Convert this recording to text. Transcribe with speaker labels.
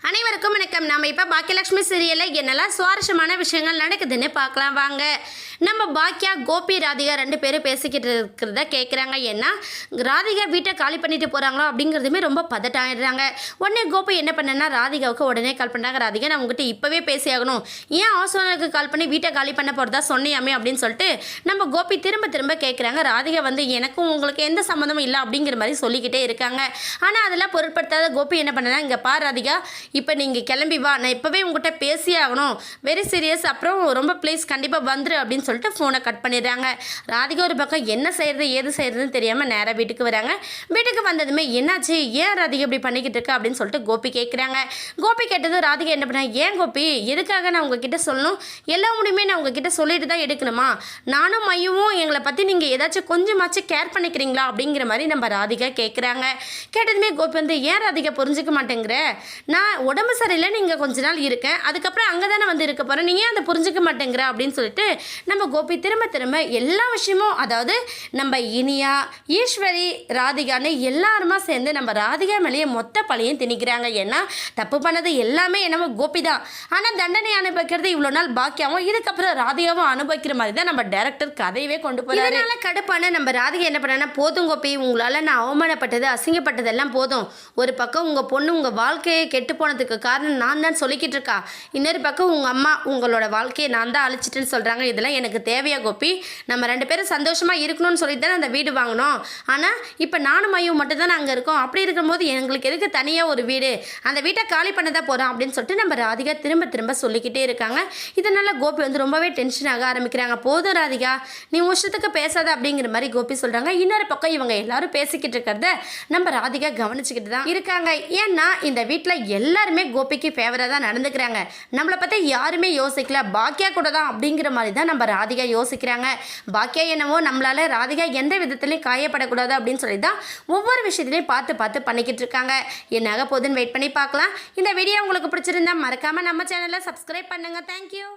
Speaker 1: அனைவருக்கும் வணக்கம். நம்ம இப்போ பாக்கியலட்சுமி சீரியலில் என்னெல்லாம் சுவாரஸ்யமான விஷயங்கள் நடக்குதுன்னு பார்க்கலாம் வாங்க. நம்ம பாக்கியா கோபி ராதிகா 2 பேரும் பேசிக்கிட்டு இருக்கிறத கேட்குறாங்க. ஏன்னா ராதிகா வீட்டை காலி பண்ணிட்டு போகிறாங்களோ அப்படிங்கிறதுமே ரொம்ப பதட்டாயிடுறாங்க. உடனே கோபி என்ன பண்ணேன்னா ராதிகாவுக்கு உடனே கால் பண்ணுறாங்க. ராதிகா நான் உங்ககிட்ட இப்போவே பேசியாகணும், ஏன் ஹவுஸ் கால் பண்ணி வீட்டை காலி பண்ண போகிறதா சொன்னியாமே அப்படின்னு சொல்லிட்டு நம்ம கோபி திரும்ப கேட்குறாங்க. ராதிகா எனக்கும் உங்களுக்கு எந்த சம்மந்தமும் இல்லை அப்படிங்கிற மாதிரி சொல்லிக்கிட்டே இருக்காங்க. ஆனால் அதெல்லாம் பொருட்படுத்தாத கோபி என்ன பண்ணனா, இங்கே பார் ராதிகா, இப்போ நீங்கள் கிளம்பி வா, நான் இப்போவே உங்கள்கிட்ட பேசியே ஆகணும், வெரி சீரியஸ், அப்புறம் ரொம்ப ப்ளீஸ் கண்டிப்பாக வந்துரு அப்படின்னு சொல்லிட்டு ஃபோனை கட் பண்ணிடுறாங்க. ராதிகா ஒரு பக்கம் என்ன செய்கிறது ஏது செய்கிறதுன்னு தெரியாமல் நேராக வீட்டுக்கு வராங்க. வீட்டுக்கு வந்ததுமே என்னாச்சு, ஏன் ராதிகா இப்படி பண்ணிக்கிட்டு இருக்கா அப்படின்னு சொல்லிட்டு கோபி கேட்குறாங்க. கோபி கேட்டது ராதிகா என்ன பண்ணாங்க, ஏன் கோபி எதுக்காக நான் உங்ககிட்ட சொல்லணும், எல்லா முடியுமே நான் உங்ககிட்ட சொல்லிட்டு தான் எடுக்கணுமா, நானும் மையவும் எங்களை பற்றி நீங்கள் ஏதாச்சும் கொஞ்சமாச்சும் கேர் பண்ணிக்கிறீங்களா அப்படிங்கிற மாதிரி நம்ம ராதிகா கேட்குறாங்க. கேட்டதுமே கோபி ஏன் ராதிகா புரிஞ்சிக்க மாட்டேங்கிற, நான் உடம்பு சரியில்லை நீங்கள் கொஞ்ச நாள் இருக்கேன், அதுக்கப்புறம் அங்கே தானே இருக்க போகிறேன், நீ ஏன் அதை புரிஞ்சிக்க மாட்டேங்கிற அப்படின்னு சொல்லிட்டு நம்ம கோபி திரும்ப எல்லா விஷயமும், அதாவது நம்ம இனியா ஈஸ்வரி ராதிகான்னு எல்லாருமா சேர்ந்து நம்ம ராதிகா மேலேயே மொத்த பழியும் திணிக்கிறாங்க. ஏன்னா தப்பு பண்ணது எல்லாமே என்னமோ கோபி தான், ஆனால் தண்டனை அனுபவிக்கிறது இவ்வளோ நாள் பாக்கியாவும் இதுக்கப்புறம் ராதிகாவும் அனுபவிக்கிற மாதிரி தான் நம்ம டைரக்டர் கதையவே கொண்டு போகிறாரு. அதனால கடுப்பான நம்ம ராதிகா என்ன பண்ணா, போதும் கோபி, உங்களால் நான் அவமானப்பட்டது அசிங்கப்பட்டதெல்லாம் போதும், ஒரு பக்கம் உங்கள் பொண்ணு உங்கள் வாழ்க்கையை கெட்டு போனதுக்கு காரணம் நான் தான் சொல்லிக்கிட்டு இருக்கா, இன்னொரு பக்கம் உங்கள் அம்மா உங்களோட வாழ்க்கையை நான் தான் அழிச்சிட்டுன்னு சொல்கிறாங்க. இதெல்லாம் எனக்கு தேவையா கோபி, நம்ம 2 பேரும் சந்தோஷமாக இருக்கணும்னு சொல்லிட்டு தானே அந்த வீடு வாங்கினோம், ஆனால் இப்போ நானும் மையும் மட்டும் தான் அங்கே இருக்கோம், அப்படி இருக்கும்போது எங்களுக்கு எதுக்கு தனியாக ஒரு வீடு, அந்த வீட்டை காலி பண்ண தான் போகிறோம் அப்படின்னு சொல்லிட்டு நம்ம ராதிகா திரும்ப சொல்லிக்கிட்டே இருக்காங்க. இதனால் கோபி ரொம்பவே டென்ஷன் ஆக ஆரம்பிக்கிறாங்க. போதும் ராதிகா, நீ வருஷத்துக்கு பேசாத அப்படிங்கிற மாதிரி கோபி சொல்கிறாங்க. இன்னொரு பக்கம் இவங்க எல்லாரும் பேசிக்கிட்டு இருக்கிறத நம்ம ராதிகா கவனிச்சுக்கிட்டு தான் இருக்காங்க. ஏன்னா இந்த வீட்டில் எல்லாருமே கோபிக்கு ஃபேவராக தான் நடந்துக்கிறாங்க, நம்மளை பற்றி யாருமே யோசிக்கல, பாக்கியா கூட தான் அப்படிங்கிற மாதிரி தான் நம்ம ராதிகா யோசிக்கிறாங்க. பாக்கியா என்னவோ நம்மளால ராதிகா எந்த விதத்துலையும் காயப்படக்கூடாது அப்படின்னு சொல்லி தான் ஒவ்வொரு விஷயத்துலையும் பார்த்து பண்ணிக்கிட்டு இருக்காங்க. என்னாக போதுன்னு வெயிட் பண்ணி பார்க்கலாம். இந்த வீடியோ உங்களுக்கு பிடிச்சிருந்தா மறக்காமல் நம்ம சேனலை சப்ஸ்கிரைப் பண்ணுங்கள். தேங்க்யூ.